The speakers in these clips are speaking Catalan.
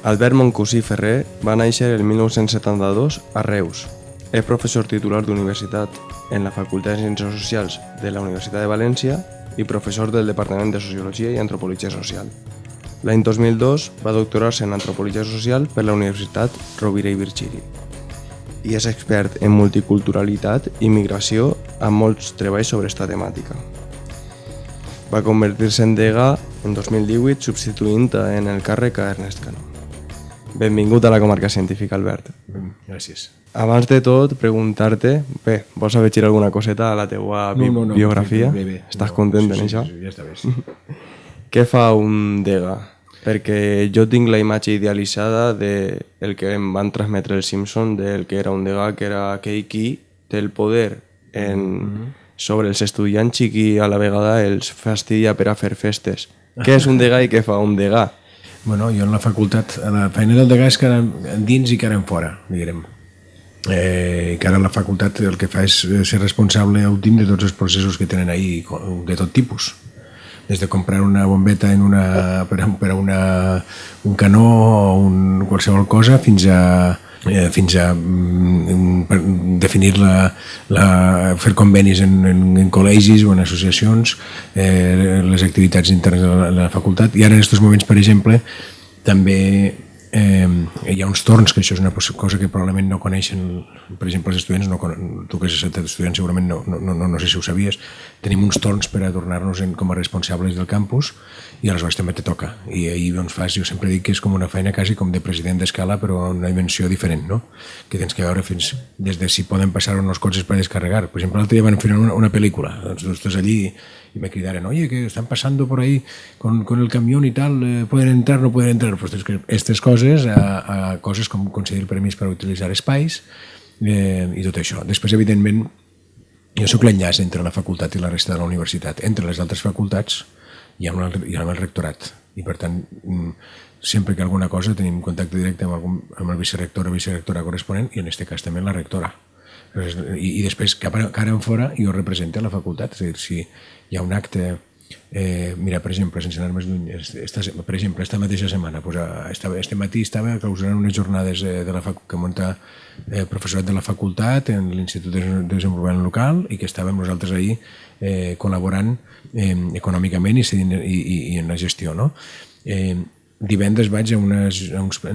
Albert Moncusí Ferrer va néixer el 1972 a Reus. És professor titular d'universitat en la Facultat de Ciències Socials de la Universitat de València i professor del Departament de Sociologia i Antropologia Social. L'any 2002 va doctorar-se en Antropologia Social per la Universitat Rovira i Virgili i és expert en multiculturalitat i migració amb molts treballs sobre esta temàtica. Va convertir-se en degà en 2018 substituint en el càrrec a Ernest Cano. Benvingut a la Comarca Científica, Albert. Gràcies. Abans de tot, preguntar-te, vols afegir alguna coseta a la teua biografia? Bé. Estàs content en això? Sí, ja està bé. Sí. Què fa un degà? Perquè jo tinc la imatge idealitzada del que em van transmetre els Simpson, del que era un degà, que era aquell qui té el poder sobre els estudiants i qui a la vegada els fastidia per a fer festes. Què és un degà i què fa un degà? Bueno, jo en la facultat, la feina del degà és que ara dins i que ara en fora, diguem. Que ara la facultat el que fa és ser responsable últim de tots els processos que tenen ahí de tot tipus. Des de comprar una bombeta per a un canó o qualsevol cosa fins a definir fer convenis en col·legis o en associacions, les activitats internes de la facultat. I ara en aquests moments, per exemple, també hi ha uns torns, que això és una cosa que probablement no coneixen, per exemple, els estudiants, tu que has estat estudiant segurament no sé si ho sabies, tenim uns torns per a tornar-nos com a responsables del campus i aleshores també te toca. I ahir doncs jo sempre dic que és com una feina quasi com de president d'escala però en una dimensió diferent, no? Que tens que veure fins des de si poden passar uns cotxes per descarregar. Per exemple, l'altre dia van fer una pel·lícula, doncs tu estàs allí y me cridaron, oye, que están pasando por ahí con el camión y tal, pueden entrar, no pueden entrar. Pues aquestes coses, a coses com concedir permís per utilitzar espais i tot això. Després, evidentment, jo soc l'enllaç entre la facultat i la resta de la universitat. Entre les altres facultats hi ha el rectorat i, per tant, sempre que alguna cosa tenim contacte directe amb el vicerector o vicerectora corresponent i, en aquest cas, també la rectora. I després, cara en fora, jo represento la facultat. És a dir, si hi ha un acte... Mira, per exemple, sense anar més lluny, per exemple, esta mateixa setmana, este matí estava clausurant unes jornades que munta professorat de la facultat en l'Institut de Desenvolupament Local i que estàvem nosaltres ahir col·laborant econòmicament i en la gestió, no? Divendres vaig a un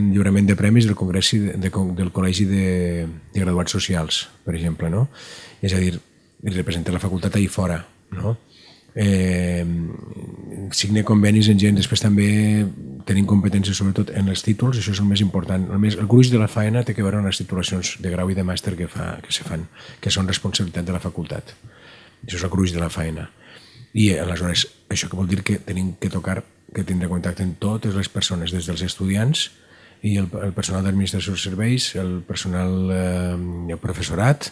lliurament de premis del Congrés del Col·legi de Graduats Socials, per exemple, no? És a dir, representa la facultat ahir fora, no? Signe convenis en gent, després també tenim competències sobretot en els títols, això és el més important. El gruix de la feina té que veure amb les titulacions de grau i de màster que se fan, que són responsabilitat de la facultat. Això és el gruix de la feina. I aleshores, això que vol dir que tenim que tindre contacte amb totes les persones, des dels estudiants i el personal d'administració de serveis, el personal el professorat,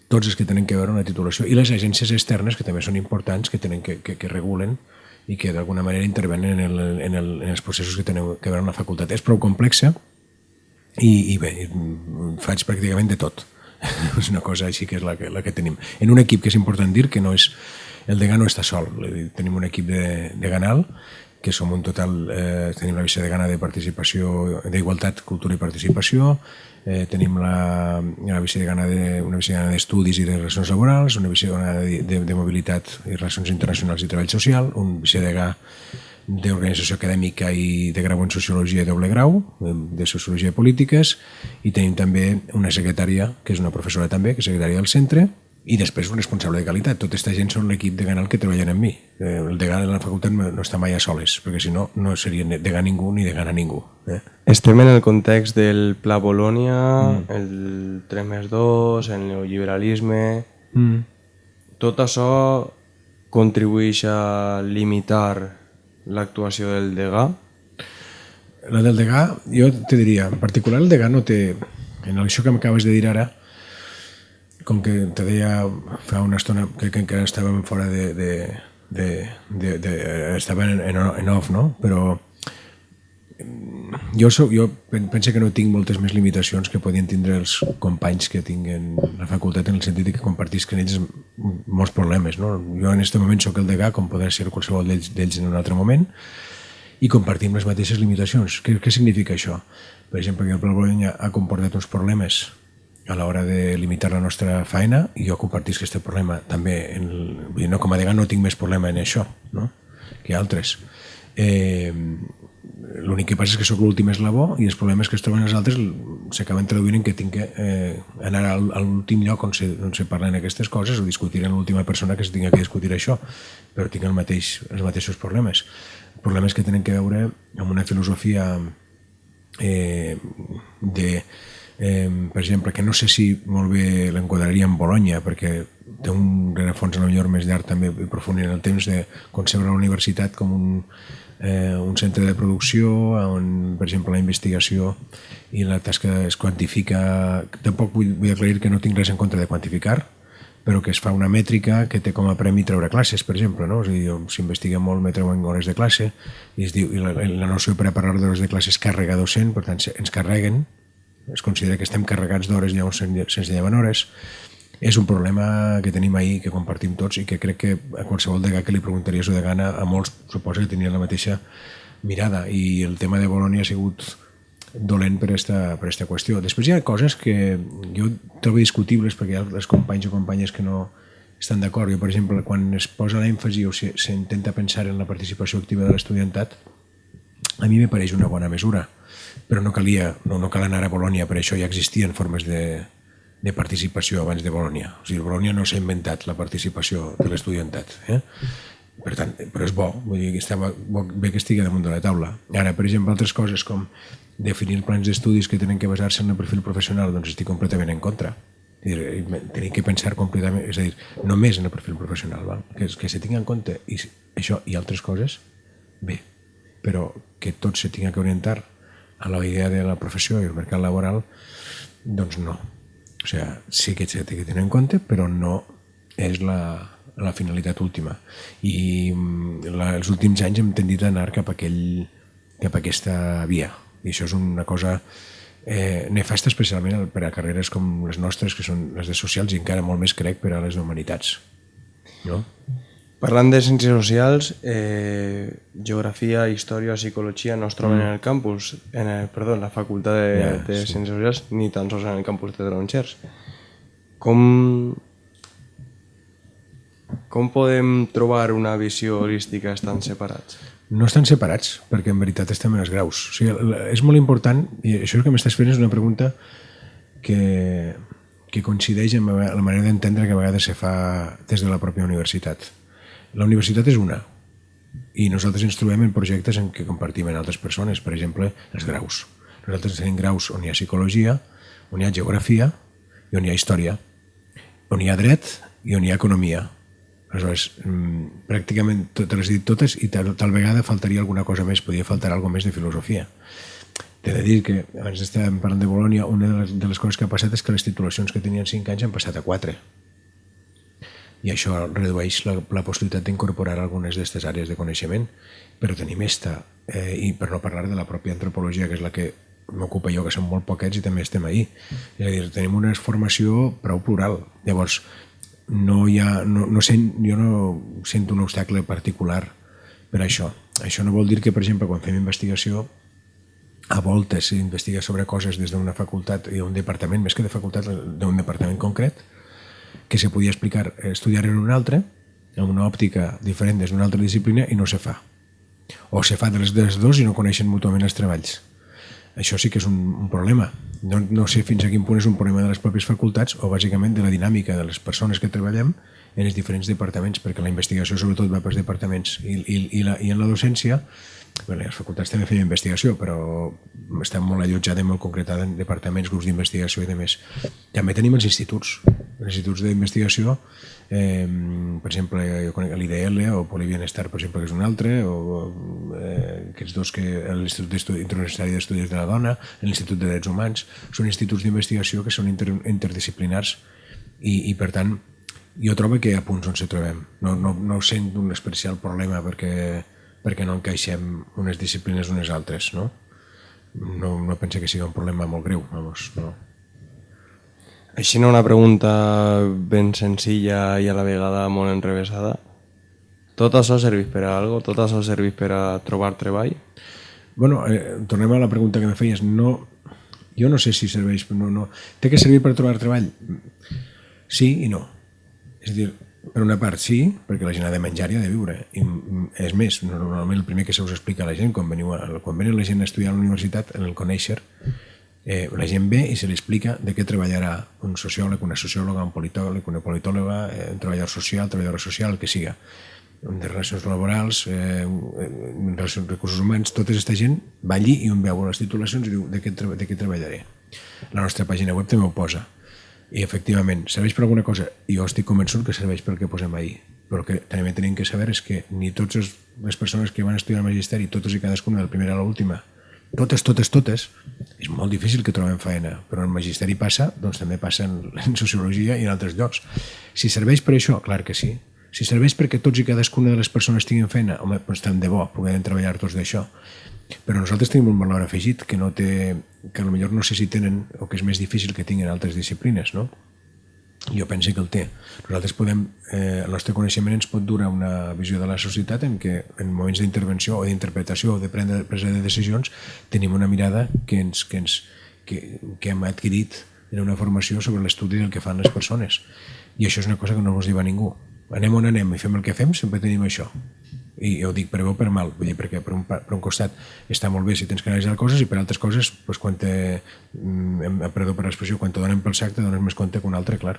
tots els que tenen que veure amb la titulació i les agències externes que també són importants, que regulen i que d'alguna manera intervenen en els processos que tenen que veure amb la facultat. És prou complexa i bé, faig pràcticament de tot. És una cosa així que és la que tenim. En un equip que és important dir que el degà no està sol. Tenim un equip de Ganal que som un total, tenim la vicedegana de participació, d'Igualtat, Cultura i Participació, tenim una vicedegana d'Estudis i de Relacions Laborals, una vicedegana de Mobilitat i Relacions Internacionals i Treball Social, un vicedegà d'Organització Acadèmica i de grau en Sociologia i doble grau, de Sociologia i Polítiques, i tenim també una secretària, que és una professora també, que és secretària del centre, i després un responsable de qualitat. Tota aquesta gent són l'equip de Ganal que treballen amb mi. El degà de la facultat no està mai a soles, perquè si no, no seria degà ningú ni degà ningú. Estem en el context del Pla Bolònia, el 3+2, el neoliberalisme... Tot això contribueix a limitar l'actuació del degà? La del degà, jo te diria, en particular el degà no té... En això que m'acabes de dir ara, com que te deia fa una estona que encara estàvem fora estàvem en off, no? Però jo penso que no tinc moltes més limitacions que podien tindre els companys que tinc en la facultat, en el sentit que compartisc en ells molts problemes, no? Jo en aquest moment soc el degà, com podrà ser qualsevol d'ells en un altre moment, i compartim les mateixes limitacions. Què significa això? Per exemple, que el Pla Bolonya ha comportat uns problemes a l'hora de limitar la nostra feina i jo compartisc aquest problema també. Vull dir, no, com a degà no tinc més problema en això, no?, que altres. L'únic que passa és que sóc l'últim eslabó i els problemes que es troben els altres s'acaben traduint en que tinc que anar a l'últim lloc on se parlen aquestes coses o discutir amb l'última persona que se tinga que discutir això, però tinc els mateixos problemes que tenen que veure amb una filosofia per exemple, que no sé si molt bé l'enquadraria en Bolonya, perquè té un rerefons millor més llarg també i profund en el temps de concebre la universitat com un centre de producció on, per exemple, la investigació i la tasca es quantifica. Tampoc vull aclarir que no tinc res en contra de quantificar, però que es fa una mètrica que té com a premi treure classes, per exemple, no? És a dir, s'investiga molt, me treuen hores de classe i es diu, i la noció per a parlar d'hores de classe és càrrega docent, per tant, ens carreguen, es considera que estem carregats d'hores i llavors se'ns lleven hores. És un problema que tenim ahir, que compartim tots i que crec que a qualsevol degà que li preguntaries o degana a molts suposa que tenien la mateixa mirada, i el tema de Bolonya ha sigut dolent per esta qüestió. Després hi ha coses que jo trobo discutibles perquè hi ha els companys o companyes que no estan d'acord. Jo, per exemple, quan es posa l'èmfasi o s'intenta pensar en la participació activa de l'estudiantat, a mi me pareix una bona mesura, però no cal anar a Bolonya per això, ja existien formes de participació abans de Bolonya. O sigui, Bolonya no s'ha inventat la participació de l'estudiantat. Per tant, però és bo, vull dir que està bé que estigui damunt de la taula. Ara, per exemple, altres coses com definir plans d'estudis que tenen que basar-se en el perfil professional, doncs estic completament en contra. Tenim que pensar completament, és a dir, només en el perfil professional, val? Que se tingui en compte això i altres coses, bé, però que tot se tingui que orientar a la idea de la professió i el mercat laboral, doncs no. O sigui, sí que s'ha de tenir en compte, però no és la finalitat última. I els últims anys hem tendit a anar cap a aquesta via. I això és una cosa nefasta, especialment per a carreres com les nostres, que són les de socials, i encara molt més, crec, per a les d'humanitats. No? Parlant de ciències socials, geografia, història o psicologia no es troben en el campus, la facultat de ciències socials, ni tan sols en el campus de Tronxers. Com podem trobar una visió holística estant separats? No estan separats, perquè en veritat estem en els graus. O sigui, és molt important, i això que m'estàs fent és una pregunta que coincideix amb la manera d'entendre que a vegades se fa des de la pròpia universitat. La universitat és una, i nosaltres ens trobem en projectes en què compartim amb altres persones, per exemple, els graus. Nosaltres tenim graus on hi ha psicologia, on hi ha geografia i on hi ha història, on hi ha dret i on hi ha economia. Aleshores, pràcticament te les he dit totes i tal vegada faltaria alguna cosa més, podria faltar alguna més de filosofia. T'he de dir que, abans estàvem parlant de Bolonya, una de les coses que ha passat és que les titulacions que tenien 5 anys han passat a 4. I això redueix la possibilitat d'incorporar algunes d'aquestes àrees de coneixement, però tenim i per no parlar de la pròpia antropologia, que és la que m'ocupa jo, que som molt poquets i també estem ahí. És a dir, tenim una formació prou plural. Llavors, jo no sento un obstacle particular per això. Això no vol dir que, per exemple, quan fem investigació, a voltes s'investiga sobre coses des d'una facultat i d'un departament, més que de facultat, d'un departament concret, que se podia estudiar en un altre, amb una òptica diferent des d'una altra disciplina, i no se fa. O se fa de les dos i no coneixen mútuament els treballs. Això sí que és un problema. No sé fins a quin punt és un problema de les pròpies facultats o bàsicament de la dinàmica de les persones que treballem en els diferents departaments, perquè la investigació sobretot va pels departaments i en la docència. Les facultats també feien investigació, però està molt allotjada i molt concretada en departaments, grups d'investigació i demés. També tenim els instituts d'investigació, per exemple, l'IDL o Polibienestar, per exemple, que és un altre, o aquests dos, l'Institut Internacional d'Estudis de la Dona, l'Institut de Drets Humans, són instituts d'investigació que són interdisciplinars i, per tant, jo trobo que hi ha punts on se trobem. No sent un especial problema perquè no encaixem unes disciplines unes altres, no? No penso que sigui un problema molt greu, no. Així una pregunta ben senzilla i a la vegada molt enrevesada. Tot això serveix per a alguna cosa? Tot això serveix per a trobar treball? Bueno, tornem a la pregunta que me feies. No, jo no sé si serveix, no. Té que servir per trobar treball? Sí i no. És a dir, per una part sí, perquè la gent ha de menjar i ha de viure. I és més, normalment el primer que se us explica a la gent, quan venen la gent a estudiar a la universitat, en el conèixer, la gent ve i se li explica de què treballarà un sociòleg, una sociòloga, un politòleg, una politòloga, un treballador social, treballadora social, el que siga, de relacions laborals, relacions recursos humans, tota aquesta gent va allí i on veu les titulacions i diu de què treballaré. La nostra pàgina web també ho posa. I efectivament, serveix per alguna cosa? I jo estic convençut que serveix pel que posem ahir. Però el que també tenim que saber és que ni totes les persones que van estudiar el magisteri, totes i cadascuna, de la primera a l'última, totes, és molt difícil que trobem feina, però en magisteri passa, doncs també passa en sociologia i en altres llocs. Si serveix per això, clar que sí. Si serveix perquè tots i cadascuna de les persones tinguin feina, home, doncs tant de bo, puguem treballar tots d'això. Però nosaltres tenim un valor afegit que potser no sé si tenen, o que és més difícil que tinguin altres disciplines, no? Jo penso que el té. Nosaltres podem, el nostre coneixement ens pot dur a una visió de la societat en què en moments d'intervenció o d'interpretació o de presa de decisions tenim una mirada que hem adquirit en una formació sobre l'estudi del que fan les persones. I això és una cosa que no ens diu a ningú. Anem on anem i fem el que fem, sempre tenim això. I jo ho dic per bé o per mal, vull dir, perquè per un costat està molt bé si tens que analitzar coses i per altres coses, quan perdó per l'expressió, quan te donen pel sac te dones més compte que un altre, clar,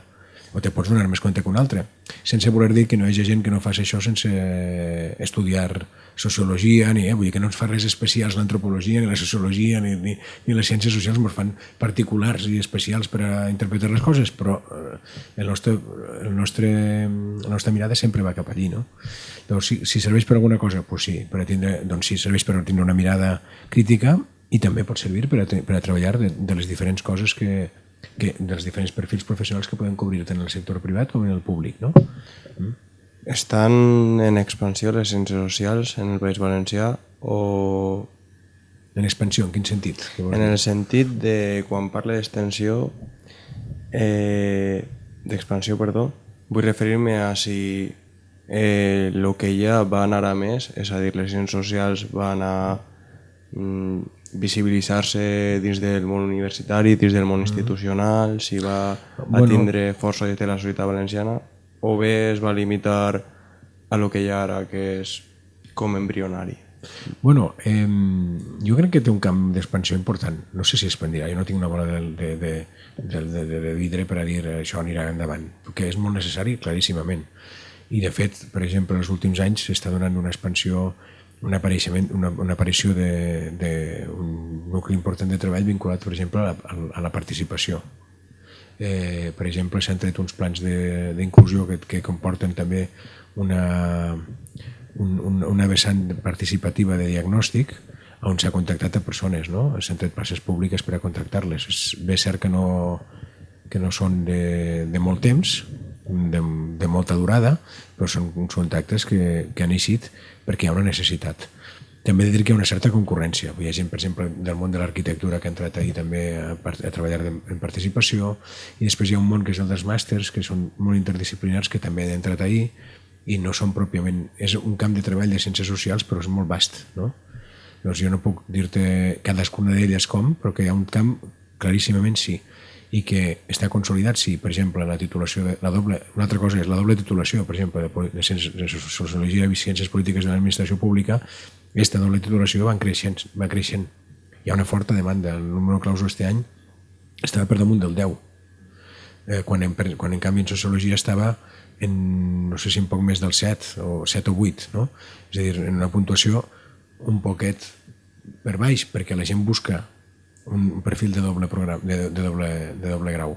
o te pots donar més compte que un altre, sense voler dir que no hi hagi gent que no faci això sense estudiar sociologia, vull dir que no ens fa res especials l'antropologia, ni la sociologia, ni les ciències socials ens fan particulars i especials per a interpretar les coses, però la nostra mirada sempre va cap allí, no? Doncs si serveix per alguna cosa, doncs sí, sí, serveix per tindre una mirada crítica i també pot servir per a treballar de les diferents coses dels diferents perfils professionals que poden cobrir tant en el sector privat com en el públic, no? Estan en expansió les ciències socials en el País Valencià o... En expansió, en quin sentit? En el sentit de, quan parle d'expansió, vull referir-me a si el que ja va anar a més, és a dir, les ciències socials van a visibilitzar-se dins del món universitari, dins del món institucional, si va a tindre força de la societat valenciana, o bé es va limitar a lo que hi ha ara, que és com embrionari. Bueno, jo crec que té un camp d'expansió important. No sé si expandirà, jo no tinc una bola de vidre per a dir això anirà endavant, perquè és molt necessari, claríssimament. I de fet, per exemple, en els últims anys s'està donant una expansió, una aparició d'un nucli important de treball vinculat, per exemple, a la participació. Per exemple, s'han tret uns plans d'inclusió que comporten també una vessant participativa de diagnòstic on s'ha contactat a persones, no? S'han tret places públiques per a contractar-les. És bé cert que no són de molt temps, de molta durada, però són uns contactes que han eixit perquè hi ha una necessitat. També he de dir que hi ha una certa concurrència. Hi ha gent, per exemple, del món de l'arquitectura que ha entrat ahir també a treballar en participació, i després hi ha un món que és el dels màsters, que són molt interdisciplinars, que també han entrat ahir, i no són pròpiament... És un camp de treball de ciències socials, però és molt vast, no? Llavors jo no puc dir-te cadascuna d'elles com, però que hi ha un camp claríssimament sí, i que està consolidat, sí. Per exemple, la titulació una altra cosa és la doble titulació, per exemple, de sociologia i ciències polítiques de l'administració pública. Aquesta doble titulació va creixent. Hi ha una forta demanda. El número clausus aquest any estava per damunt del 10, quan en canvi en sociologia estava en, no sé si un poc més del 7 o 7 o 8, no? És a dir, en una puntuació un poquet per baix, perquè la gent busca un perfil de doble grau.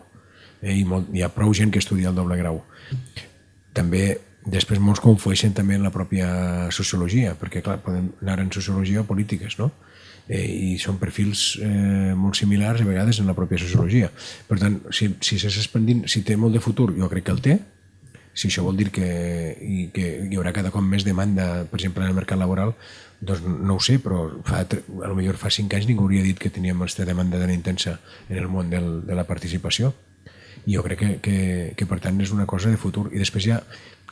Hi ha prou gent que estudia el doble grau. També, després molts conflueixen també en la pròpia sociologia, perquè clar, poden anar en sociologia o polítiques, no? I són perfils molt similars a vegades en la pròpia sociologia. Per tant, si s'està expandint, si té molt de futur, jo crec que el té. Si això vol dir que hi haurà cada cop més demanda, per exemple, en el mercat laboral, doncs no ho sé, però potser fa 5 anys ningú hauria dit que teníem aquesta demanda tan intensa en el món de la participació. I jo crec que per tant és una cosa de futur. I després hi ha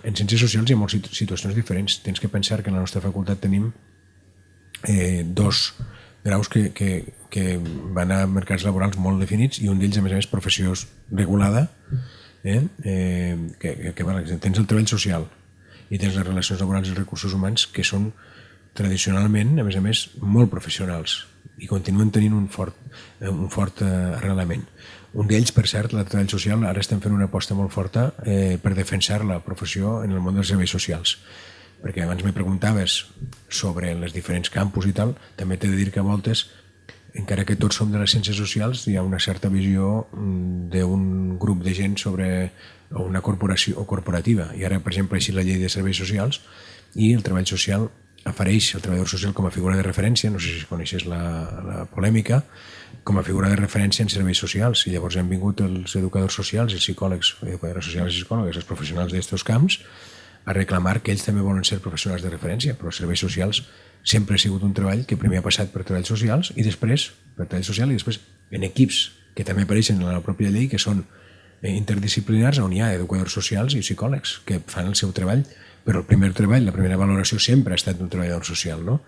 En ciències socials hi ha moltes situacions diferents. Tens que pensar que en la nostra facultat tenim dos graus que van a mercats laborals molt definits i un d'ells, a més, professió regulada, que tens el treball social i tens les relacions laborals i els recursos humans, que són tradicionalment, a més, molt professionals i continuen tenint un fort arrelament. Un d'ells, per cert, el treball social, ara estem fent una aposta molt forta per defensar la professió en el món dels serveis socials. Perquè abans me preguntaves sobre els diferents campus i tal, també t'he de dir que a voltes, encara que tots som de les ciències socials, hi ha una certa visió d'un grup de gent sobre una corporació o corporativa. I ara, per exemple, així la llei de serveis socials i el treball social apareix el treballador social com a figura de referència, no sé si coneixes la polèmica, com a figura de referència en serveis socials. I llavors han vingut els educadors socials, els psicòlegs, educadores socials i psicòlegs, els professionals d'aquests camps, a reclamar que ells també volen ser professionals de referència, però els serveis socials sempre ha sigut un treball que primer ha passat per treballs socials i després per treball social i després en equips que també apareixen en la pròpia llei, que són interdisciplinars, on hi ha educadors socials i psicòlegs que fan el seu treball, però el primer treball, la primera valoració sempre ha estat d'un treballador social, no?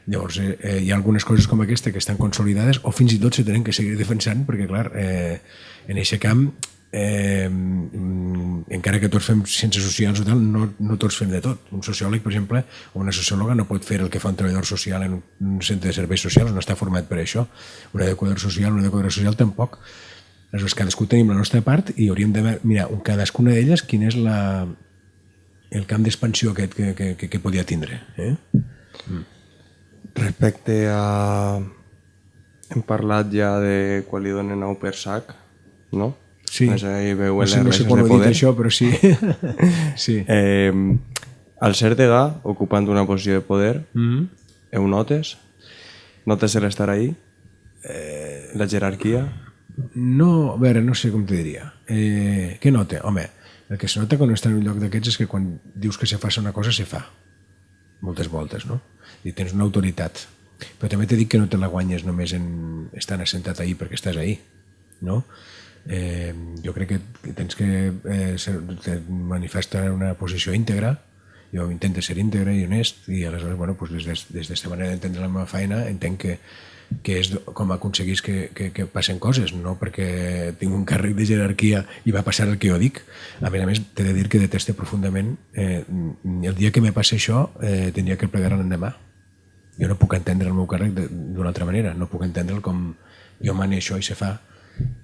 Llavors, hi ha algunes coses com aquesta que estan consolidades o fins i tot se tenen que seguir defensant perquè, clar, en aquest camp, encara que tots fem ciències socials o tal, no tots fem de tot. Un sociòleg, per exemple, o una sociòloga no pot fer el que fa un treballador social en un centre de serveis socials, no està format per això. Un educador social tampoc. Aleshores, cadascú tenim la nostra part i hauríem de mirar cadascuna d'elles quin és el camp d'expansió aquest que podia tindre. Respecte a... Hem parlat ja de quan li donen a per sac, no? Sí, no sé quan ho he dit això, però sí. Sí. Al ser degà, ocupant una posició de poder, ho notes? Notes l'estar ahí? La jerarquia? No, a veure, no sé com te diria. Què nota? Home, el que se nota quan estàs en un lloc d'aquests és que quan dius que se faci una cosa, se fa. Moltes voltes, no? I tens una autoritat. Però també t'he dit que no te la guanyes només estant assentat ahí perquè estàs ahí, no? Jo crec que tens que manifestar una posició íntegra. Jo intento ser íntegre i honest i aleshores, bueno, des d'aquesta manera d'entendre la meva feina entenc que és com aconseguís que passen coses, no perquè tinc un càrrec de jerarquia i va passar el que jo dic. A més, t'he de dir que deteste profundament el dia que me passa això tindria que plegar l'endemà. Jo no puc entendre el meu càrrec d'una altra manera, no puc entendre'l com jo mane això i se fa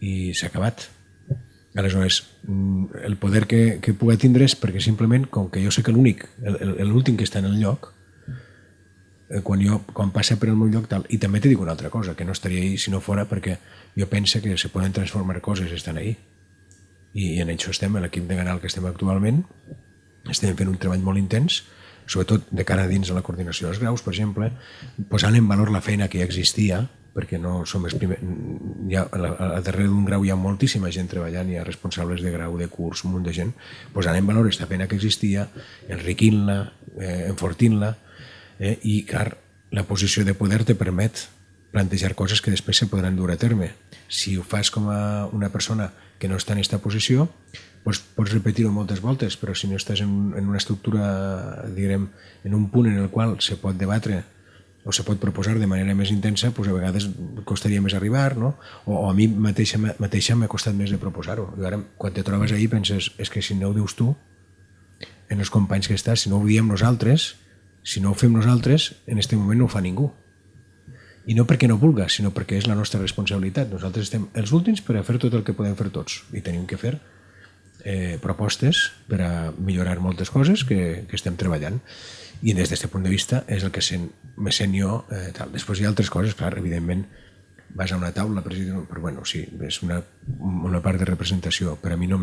i s'ha acabat. Aleshores, el poder que pugui tindre és perquè simplement, com que jo sé que l'últim que està en el lloc, quan passa per el meu lloc tal, i també t'he dit una altra cosa, que no estaria ahí si no fora perquè jo penso que se poden transformar coses estan ahí. I en això estem, a l'equip de Ganal que estem actualment, estem fent un treball molt intens, sobretot de cara a dins de la coordinació dels graus, per exemple, posant en valor la feina que ja existia, perquè no som els primers... A darrere d'un grau hi ha moltíssima gent treballant, hi ha responsables de grau, de curs, un munt de gent, posant en valor aquesta feina que existia, enriquint-la, enfortint-la, i, clar, la posició de poder te permet plantejar coses que després se podran dur a terme. Si ho fas com a una persona que no està en aquesta posició, pots repetir-ho moltes voltes, però si no estàs en una estructura, diguem, en un punt en el qual se pot debatre o se pot proposar de manera més intensa, doncs a vegades costaria més arribar, no? O a mi mateixa m'ha costat més de proposar-ho. I ara, quan te trobes ahí, penses, és que si no ho dius tu, en els companys que estàs, si no ho diem nosaltres, si no ho fem nosaltres, en aquest moment no ho fa ningú. I no perquè no vulga, sinó perquè és la nostra responsabilitat. Nosaltres estem els últims per a fer tot el que podem fer tots i tenim que fer propostes per a millorar moltes coses que estem treballant. I des d'aquest punt de vista és el que me sent jo. Després hi ha altres coses, clar, evidentment vas a una taula, però bueno, sí, és una part de representació, però a mi no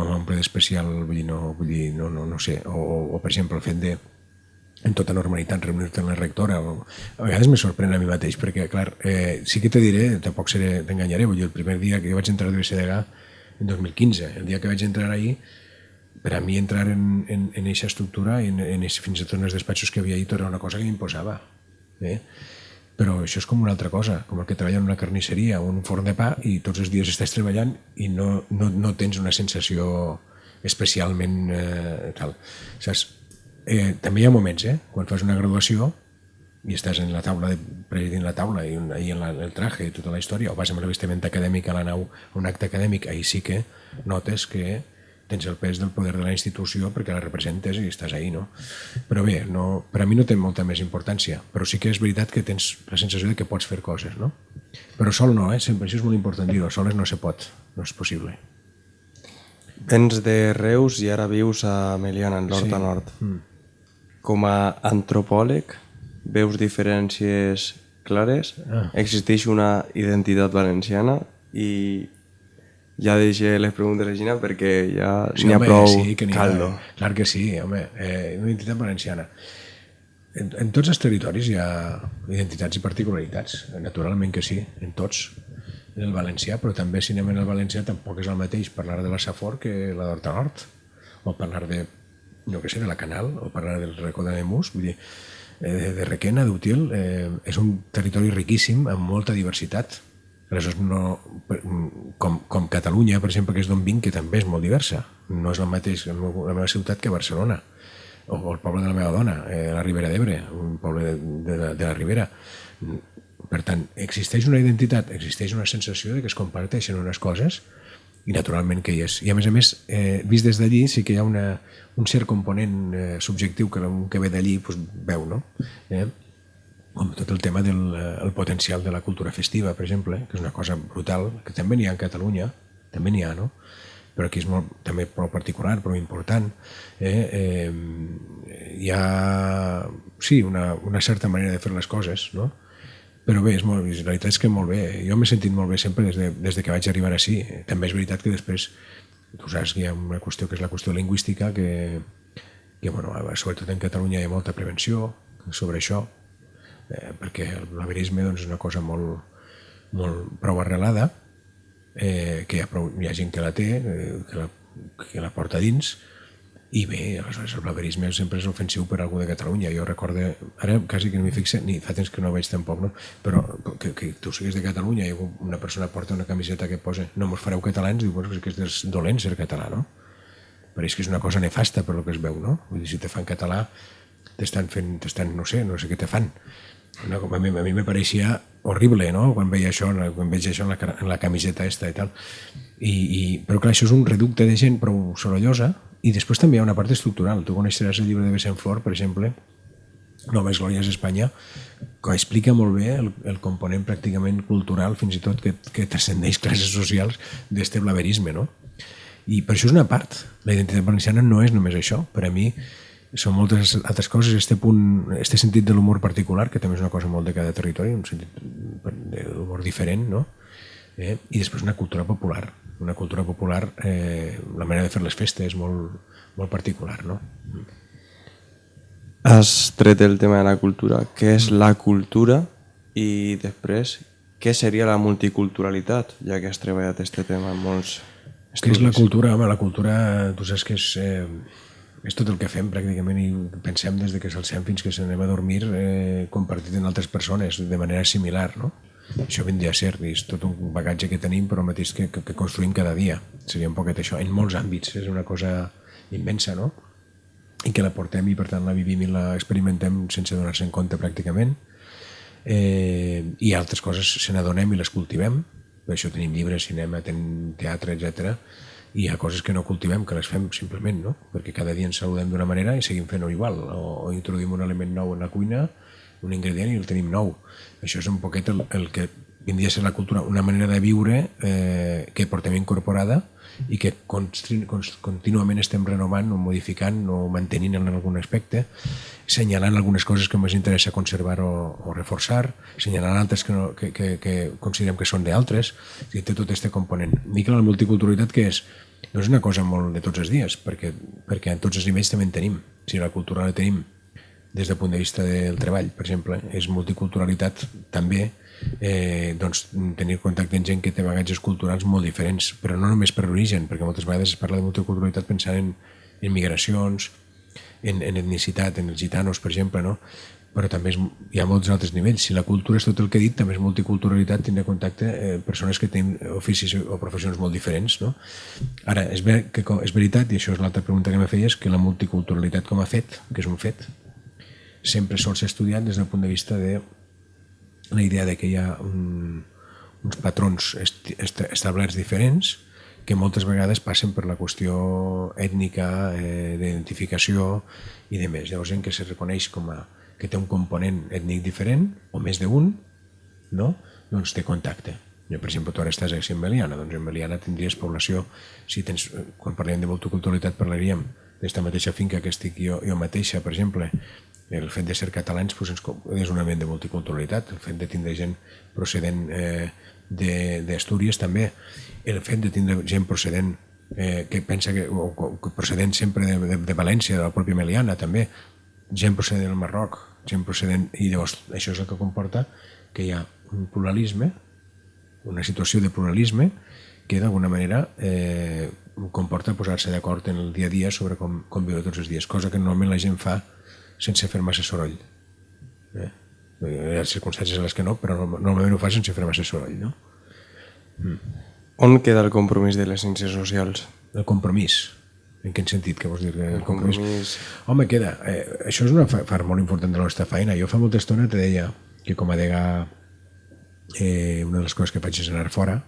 m'omple d'especial, no sé, o per exemple el fet de en tota normalitat reunir-te amb la rectora, a vegades me sorprèn a mi mateix, perquè clar, sí que te diré, tampoc t'enganyaré, el primer dia que jo vaig entrar a l'USDG en 2015, el dia que vaig entrar ahí, per a mi entrar en aquesta estructura i fins i tot en els despatxos que havia ahí tot era una cosa que m'imposava. Però això és com una altra cosa, com el que treballa en una carnisseria o en un forn de pa i tots els dies estàs treballant i no tens una sensació especialment tal. Saps? També hi ha moments, quan fas una graduació i estàs en la taula, presidint la taula i en el traje i tota la història, o vas amb el vestiment acadèmic a la nau a un acte acadèmic, ahir sí que notes que tens el pes del poder de la institució perquè la representes i estàs ahí, no? Però bé, per a mi no té molta més importància, però sí que és veritat que tens la sensació de que pots fer coses, no? Però sol no, sempre això és molt important dir-ho, soles no se pot, no és possible. Vens de Reus i ara vius a Meliana, en l'Horta Nord. Com a antropòleg, veus diferències clares? Existeix una identitat valenciana i ja deixé les preguntes a Gina perquè ja n'hi ha prou caldo. Clar que sí, home, una identitat valenciana. En tots els territoris hi ha identitats i particularitats, naturalment que sí, en tots. En el valencià, però també si anem en el valencià tampoc és el mateix parlar de la Safor que la d'Horta Nord, o parlar de, no sé, de la Canal, o parlar del Racó de Nemus, vull dir, de Requena, d'Utiel, és un territori riquíssim, amb molta diversitat. Aleshores, com Catalunya, per exemple, que és d'on vinc, que també és molt diversa. No és el mateix la meva ciutat que Barcelona, o el poble de la meva dona, la Ribera d'Ebre, un poble de la Ribera. Per tant, existeix una identitat, existeix una sensació de que es comparteixen unes coses i naturalment que hi és. I a més, vist des d'allí sí que hi ha un cert component subjectiu que un que ve d'allí veu, no? Com tot el tema del potencial de la cultura festiva, per exemple, que és una cosa brutal, que també n'hi ha a Catalunya, també n'hi ha, no? Però aquí és també prou particular, prou important. Hi ha, sí, una certa manera de fer les coses, no? Però bé, la veritat és que molt bé. Jo m'he sentit molt bé sempre des que vaig arribar així. També és veritat que després, tu saps que hi ha una qüestió que és la qüestió lingüística, que bueno, sobretot en Catalunya hi ha molta prevenció sobre això, perquè el blaverisme és una cosa molt prou arrelada, que hi ha gent que la té, que la porta dins, i bé, aleshores el blaverisme sempre és ofensiu per a algú de Catalunya. Jo recordo, ara quasi que no m'hi fixe, ni fa temps que no ho veig tampoc, no? Però que tu siguis de Catalunya i una persona porta una camiseta que posa "no mos fareu catalans", diu, bueno, és que és dolent ser català, no? Pareix que és una cosa nefasta per lo que es veu, no? Vull dir, si te fan català, no sé què te fan. A mi me pareixia horrible, no? Quan veig això en la camiseta esta i tal. Però clar, això és un reducte de gent prou sorollosa, i després també hi ha una part estructural. Tu coneixeràs el llibre de Vicent Flor, per exemple, Noves glòries d'Espanya, que explica molt bé el component pràcticament cultural, fins i tot que transcendeix classes socials d'este blaverisme, no? I per això és una part. La identitat valenciana no és només això. Per a mi són moltes altres coses, este sentit de l'humor particular, que també és una cosa molt de cada territori, un sentit d'humor diferent, no? I després una cultura popular. Una cultura popular, la manera de fer les festes és molt particular, no? Has tret el tema de la cultura. Què és la cultura? I després, què seria la multiculturalitat? Ja que has treballat aquest tema en molts estudis. Què és la cultura? Home, la cultura, tu saps que és tot el que fem pràcticament i pensem des que s'alcem fins que s'anem a dormir compartit amb altres persones de manera similar, no? Això vindria a ser, és tot un bagatge que tenim però el mateix que construïm cada dia. Seria un poquet això, en molts àmbits, és una cosa immensa, no? I que la portem i per tant la vivim i la experimentem sense donar-se en compte pràcticament. I altres coses se n'adonem i les cultivem, per això tenim llibres, cinema, teatre, etc. I hi ha coses que no cultivem, que les fem simplement, no? Perquè cada dia ens saludem d'una manera i seguim fent-ho igual, o introduïm un element nou en la cuina, un ingredient i el tenim nou. Això és un poquet el que vindria a ser la cultura, una manera de viure que portem incorporada i que contínuament estem renovant o modificant o mantenint en algun aspecte, assenyalant algunes coses que ens interessa conservar o reforçar, assenyalant altres que considerem que són d'altres, i té tot aquest component. I clar, la multiculturalitat què és? No és una cosa molt de tots els dies, perquè en tots els nivells també en tenim. Si la cultura la tenim des del punt de vista del treball, per exemple, és multiculturalitat també tenir contacte amb gent que té bagatges culturals molt diferents, però no només per l'origen, perquè moltes vegades es parla de multiculturalitat pensant en migracions, en etnicitat, en els gitanos, per exemple, no? però també hi ha molts altres nivells. Si la cultura és tot el que he dit, també és multiculturalitat, tindre contacte persones que tenen oficis o professions molt diferents, no? Ara, és veritat, i això és l'altra pregunta que me feies, que la multiculturalitat com a fet, que és un fet, sempre sol ser estudiat des del punt de vista de la idea de que hi ha uns patrons establerts diferents que moltes vegades passen per la qüestió ètnica, d'identificació i de més. Llavors, gent que se reconeix com a que té un component ètnic diferent, o més d'un, no? Doncs té contacte. Jo, per exemple, tu ara estàs aquí en Meliana, doncs en Meliana tindries població, si tens, quan parlem de multiculturalitat parlaríem d'esta mateixa finca que estic jo mateixa, per exemple, el fet de ser catalans és un element de multiculturalitat, el fet de tindre gent procedent d'Astúries també, el fet de tindre gent procedent que pensa que procedent sempre de València, de la pròpia Meliana també, gent procedent del Marroc, gent procedent, i llavors això és el que comporta que hi ha un pluralisme, una situació de pluralisme que d'alguna manera comporta posar-se d'acord en el dia a dia sobre com viure tots els dies, cosa que normalment la gent fa sense fer massa soroll. Hi ha circumstàncies en les que no, però normalment ho fa sense fer massa soroll, no? On queda el compromís de les ciències socials? El compromís? En quin sentit? Què vols dir? El compromís... Home, queda. Això és una part molt important de la nostra feina. Jo fa molta estona te deia que com a degà una de les coses que faig és anar fora.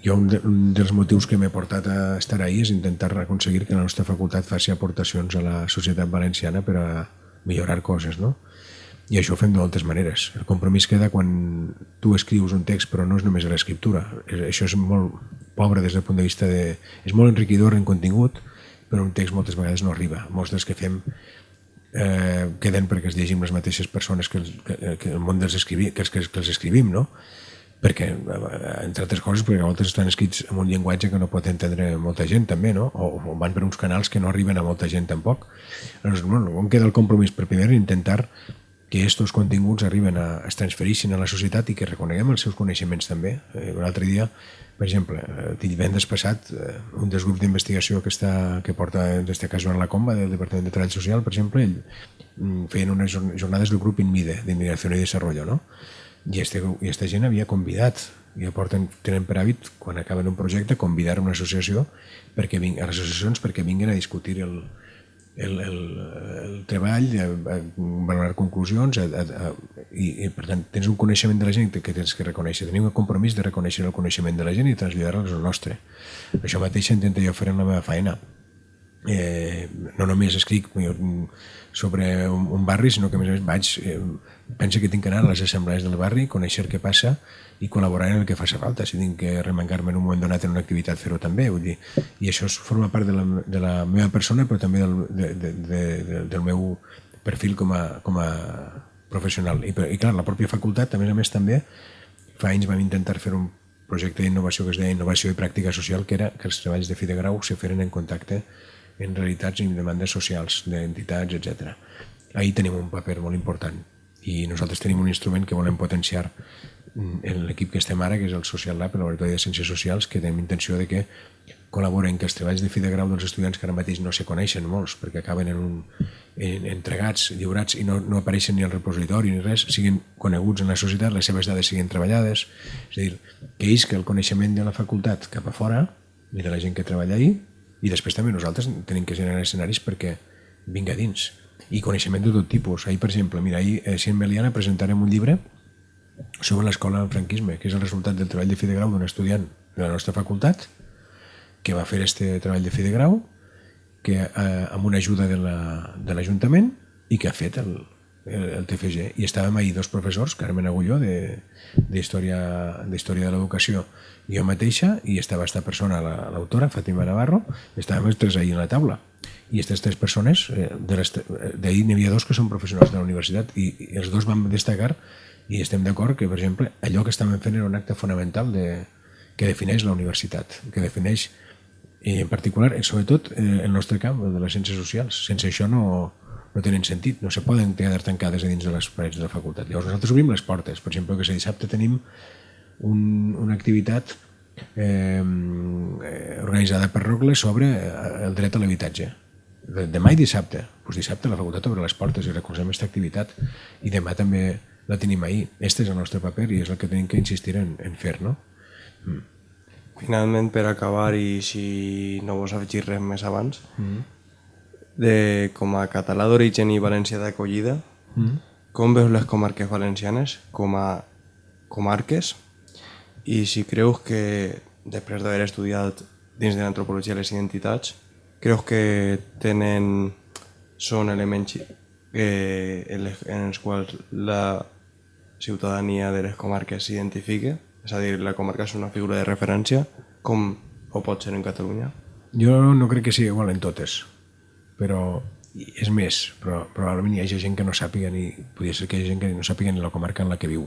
Jo un dels motius que m'he portat a estar ahí és intentar aconseguir que la nostra facultat faci aportacions a la societat valenciana per a millorar coses, no? I això ho fem de moltes maneres. El compromís queda quan tu escrius un text, però no és només l'escriptura. Això és molt pobre des del punt de vista de... És molt enriquidor en contingut, però un text moltes vegades no arriba. Molts dels que fem queden perquè els llegim les mateixes persones que el món que els escrivim, no? Perquè, entre altres coses, perquè a voltes estan escrits en un llenguatge que no pot entendre molta gent també, no? O van per uns canals que no arriben a molta gent tampoc. Llavors, bueno, on queda el compromís? Per primer intentar que aquests continguts es transfereixin a la societat i que reconeguem els seus coneixements també. Un altre dia, per exemple, divendres passat, un dels grups d'investigació que porta en aquest cas Joan Lacomba del Departament de Treball Social, per exemple, feien unes jornades del grup INMIDE, d'Immigració i Desarrollo, no? I aquesta gent havia convidat, ja tenen per hàbit, quan acaben un projecte, convidar a una associació, a les associacions perquè vinguin a discutir el treball, valorar conclusions i per tant tens un coneixement de la gent que tens que reconèixer, tenim un compromís de reconèixer el coneixement de la gent i traslladar-los al nostre. Això mateix intento jo fer en la meva feina. No només escric sobre un barri, sinó que a més a més penso que tinc que anar a les assemblees del barri, conèixer què passa i col·laborar en el que faci falta. Si tinc que remengar-me en un moment donat en una activitat, fer-ho també. Vull dir, i això forma part de la meva persona, però també del meu perfil com a professional. I clar, la pròpia facultat, a més també, fa anys vam intentar fer un projecte d'innovació que es deia Innovació i Pràctica Social, que era que els treballs de fi de grau se feren en contacte en realitats i demandes socials d'entitats, etc. Ahí tenim un paper molt important i nosaltres tenim un instrument que volem potenciar en l'equip que estem ara, que és el Social Lab, el Laboratori de Ciències Socials, que tenim intenció de que col·laboren, que els treballs de fi de grau dels estudiants que ara mateix no se coneixen molts perquè acaben entregats, lliurats i no apareixen ni al repositori ni res, siguin coneguts en la societat, les seves dades siguin treballades, és a dir, que isca el coneixement de la facultat cap a fora i de la gent que treballa ahí. I després també nosaltres tenim que generar escenaris perquè vinga dins. I coneixement de tot tipus. Ahir, per exemple, ahir a en Meliana presentarem un llibre sobre l'escola del franquisme, que és el resultat del treball de fi de grau d'un estudiant de la nostra facultat que va fer aquest treball de fi de grau amb una ajuda de l'Ajuntament i que ha fet el TFG. I estàvem ahir dos professors, Carmen Agulló, d'Història de l'Educació, i jo mateixa, i estava aquesta persona, l'autora, Fàtima Navarro, estàvem els tres ahir a la taula. I aquestes tres persones, d'ahir n'hi havia dos que són professionals de la universitat i els dos van destacar i estem d'acord que, per exemple, allò que estàvem fent era un acte fonamental que defineix la universitat, que defineix, i en particular, sobretot, el nostre camp, el de les ciències socials. Sense això no tenen sentit, no se poden quedar tancades a dins de les parets de la facultat. Llavors nosaltres obrim les portes. Per exemple, que dissabte tenim una activitat organitzada per Rogle sobre el dret a l'habitatge. Demà i dissabte. Doncs dissabte la facultat obre les portes i recolzem aquesta activitat. I demà també la tenim ahir. Este és el nostre paper i és el que tenim que insistir en fer, no? Finalment, per acabar, i si no vols afegir res més abans, com a català d'origen i valencià d'acollida, com veus les comarques valencianes com a comarques, i si creus que, després d'haver estudiat dins de l'antropologia les identitats, creus que són elements en els quals la ciutadania de les comarques s'identifica, és a dir, la comarca és una figura de referència, com ho pot ser en Catalunya? Jo no crec que sigui igual en totes, però és més, però probablement hi hagi gent que no sàpiga ni podria ser que hi hagi gent que no sàpiga ni la comarca en la que viu.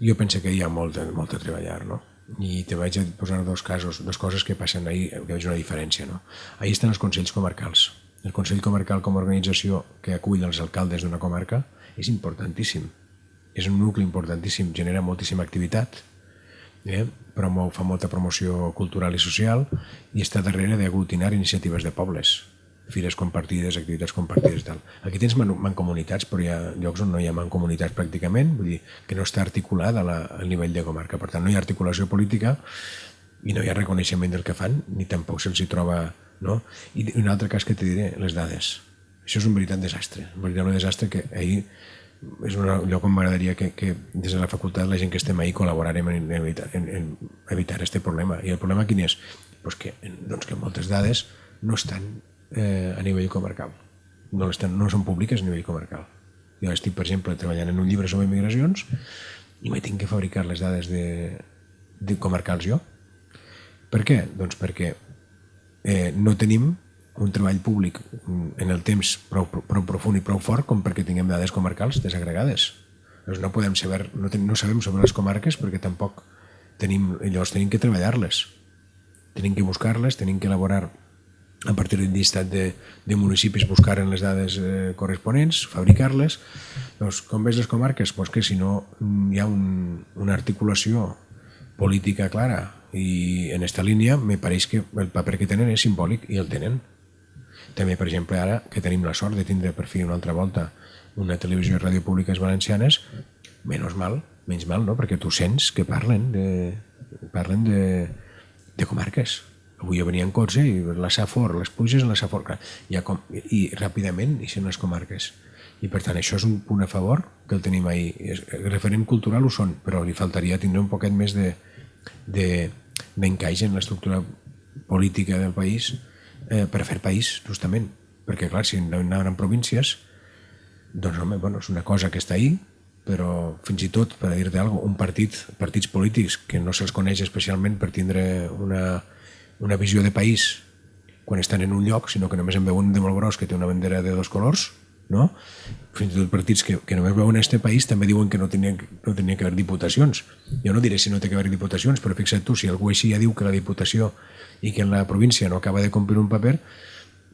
Jo penso que hi ha molt a treballar, no? I te vaig a posar dos coses que passen ahir, que veig una diferència, no? Ahir estan els consells comarcals. El Consell Comarcal com a organització que acull els alcaldes d'una comarca és importantíssim. És un nucli importantíssim, genera moltíssima activitat, fa molta promoció cultural i social i està darrere d'aglutinar iniciatives de pobles, fires compartides, activitats compartides i tal. Aquí tens mancomunitats, però hi ha llocs on no hi ha mancomunitats pràcticament, vull dir que no està articulada al nivell de comarca. Per tant, no hi ha articulació política i no hi ha reconeixement del que fan, ni tampoc se'ls hi troba, no? I un altre cas que te diré, les dades. Això és un veritat desastre, un veritable desastre que ahir és un lloc on m'agradaria que des de la facultat la gent que estem ahir col·laborarem en evitar aquest problema. I el problema quin és? Pues que moltes dades no estan a nivell comarcal, no són públiques a nivell comarcal. Jo estic, per exemple, treballant en un llibre sobre migracions i m'he tinc que fabricar les dades de comarcals jo. Per què? Doncs perquè no tenim un treball públic en el temps prou profund i prou fort com perquè tinguem dades comarcals desagregades. No podem saber, no sabem sobre les comarques perquè tampoc llavors tenim que treballar-les. Tenim que buscar-les, tenim que elaborar a partir d'un llistat de municipis, buscar en les dades corresponents, fabricar-les. Doncs, com veus les comarques? Doncs que si no hi ha una articulació política clara i en aquesta línia me pareix que el paper que tenen és simbòlic i el tenen. També, per exemple, ara que tenim la sort de tindre per fi una altra volta una televisió i ràdio públiques valencianes, menys mal, no? Perquè tu sents que parlen de comarques. Avui jo venia en cotxe i la Safor, les pluges en la Safor, i ràpidament ixen les comarques. I per tant això és un punt a favor que el tenim ahir. El referent cultural ho són, però li faltaria tindre un poquet més d'encaix en l'estructura política del país per fer país, justament. Perquè, clar, si anaven en províncies, doncs, home, és una cosa que està ahí, però fins i tot, per dir-te alguna cosa, partits polítics que no se'ls coneix especialment per tindre una visió de país quan estan en un lloc, sinó que només en veuen de molt gros que té una bandera de dos colors, no? Fins i tot partits que només veuen este país també diuen que no tenia que haver diputacions. Jo no diré si no té que haver diputacions, però fixa't tu, si algú així ja diu que la diputació i que en la província no acaba de complir un paper,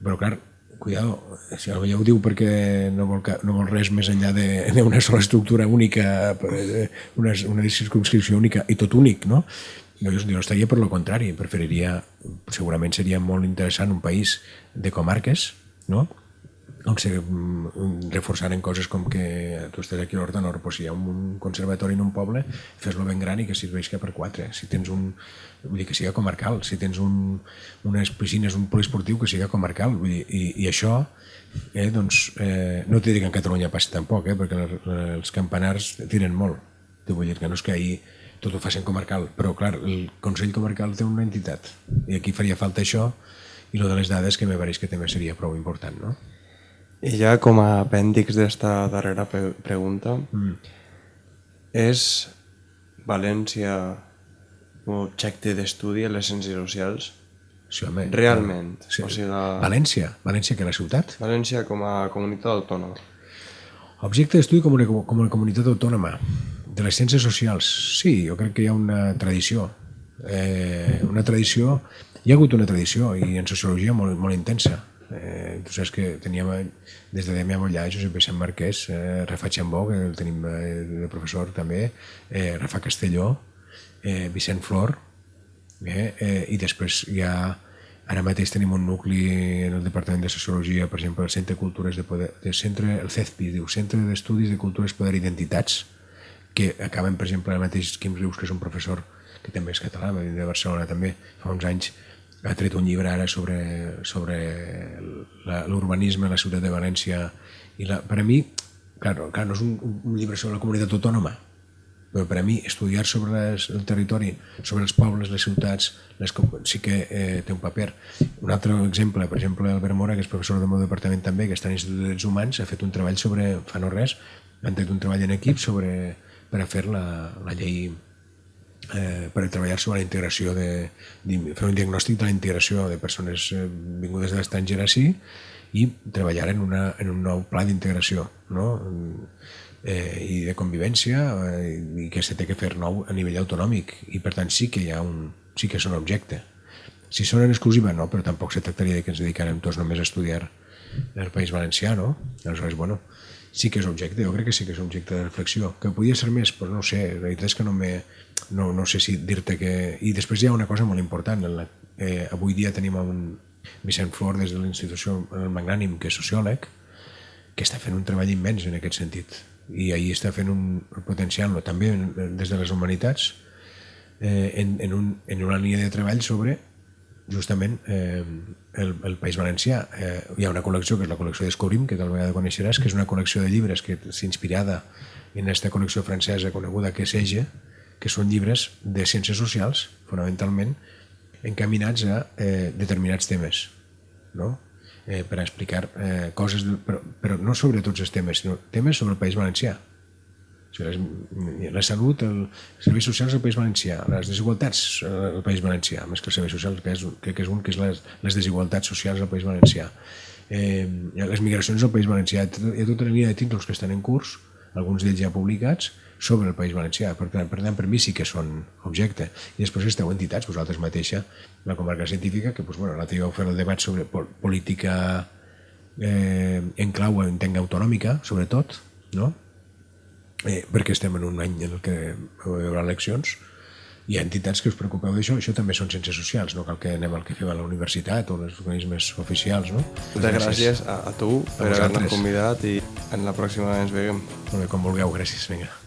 però clar, cuidado, si algú ja ho diu perquè no vol res més enllà d'una sola estructura única, una circumscripció única i tot únic, no? Jo estaria per lo contrari, segurament seria molt interessant un país de comarques, no? On se reforçaren coses com que tu estàs aquí a l'Horta Nord, doncs si hi ha un conservatori en un poble, fes-lo ben gran i que serveixi per 4. Si tens vull dir que siga comarcal, si tens unes piscines, un poliesportiu que siga comarcal, vull dir, i això, doncs, no t'he dit que en Catalunya passi tampoc, perquè els campanars tiren molt. Vull dir que no és que ahir tot ho facin comarcal, però clar, el Consell Comarcal té una entitat i aquí faria falta això i lo de les dades que me pareix que també seria prou important, no? I ja com a apèndix d'esta darrera pregunta, és València un objecte d'estudi en les ciències socials? Sí, home. Realment? Sí. València? València que la ciutat? València com a comunitat autònoma. Objecte d'estudi com a comunitat autònoma. De les ciències socials, sí, jo crec que hi ha una tradició. Hi ha hagut una tradició i en sociologia molt, molt intensa. Tu saps que teníem des de Damià Mollà, Josep Vicent Marquès, Rafa Xambó, que el tenim de professor també, Rafa Castelló, Vicent Flor, i després hi ha Ara mateix tenim un nucli en el Departament de Sociologia, per exemple, el Centre de Cultures de Poder, el CECPI, diu Centre d'Estudis de Cultures, Poder i Identitats, que acaben, per exemple, ara mateix Quim Rius, que és un professor que també és català, va venir de Barcelona també, fa uns anys, ha tret un llibre ara sobre l'urbanisme a la ciutat de València. I per a mi, clar, no és un llibre sobre la comunitat autònoma, però per a mi estudiar sobre el territori, sobre els pobles, les ciutats, sí que té un paper. Un altre exemple, per exemple, Albert Mora, que és professor del meu departament també, que està a l'Institut de Drets Humans, ha fet un treball sobre, fa no res, han tret un treball en equip per a fer la llei, per treballar sobre la integració, fer un diagnòstic de la integració de persones vingudes de l'estranger així i treballar en un nou pla d'integració, no? I de convivència, i que se té que fer nou a nivell autonòmic, i per tant sí que són objecte. Si són en exclusiva no, però tampoc se tractaria que ens dedicarem tots només a estudiar el País Valencià, no? Aleshores, bueno, sí que és objecte, jo crec que sí que és objecte de reflexió. Que podia ser més, però no ho sé, la veritat és que no sé si dir-te que... I després hi ha una cosa molt important, avui dia tenim un Vicent Flor des de l'institució Magnànim, que és sociòleg, que està fent un treball immens en aquest sentit, i ahir està fent potenciant-lo també des de les humanitats en una línia de treball sobre justament el País Valencià. Hi ha una col·lecció que és la col·lecció Descobrim, que tal vegada coneixeràs, que és una col·lecció de llibres que és inspirada en aquesta col·lecció francesa coneguda que és Ege, que són llibres de ciències socials, fonamentalment encaminats a determinats temes, no? Per a explicar coses, però no sobre tots els temes, sinó temes sobre el País Valencià. La salut, els serveis socials del País Valencià, les desigualtats al País Valencià, més que els serveis socials, crec que és un que és les desigualtats socials al País Valencià. Les migracions al País Valencià, hi ha tota una línia de títols que estan en curs, alguns d'ells ja publicats, sobre el País Valencià. Per tant, per mi sí que són objecte. I després esteu entitats, vosaltres mateixa, la comarca científica, que l'altre dia vau fer el debat sobre política en clau, entenc, autonòmica, sobretot, no? Perquè estem en un any en què hi haurà eleccions. Hi ha entitats que us preocupeu d'això, això també són ciències socials, no cal que anem al que fem a la universitat o als organismes oficials, no? Moltes gràcies a tu per haver-nos convidat i en la pròxima ens veiem. Molt bé, com vulgueu, gràcies, vinga.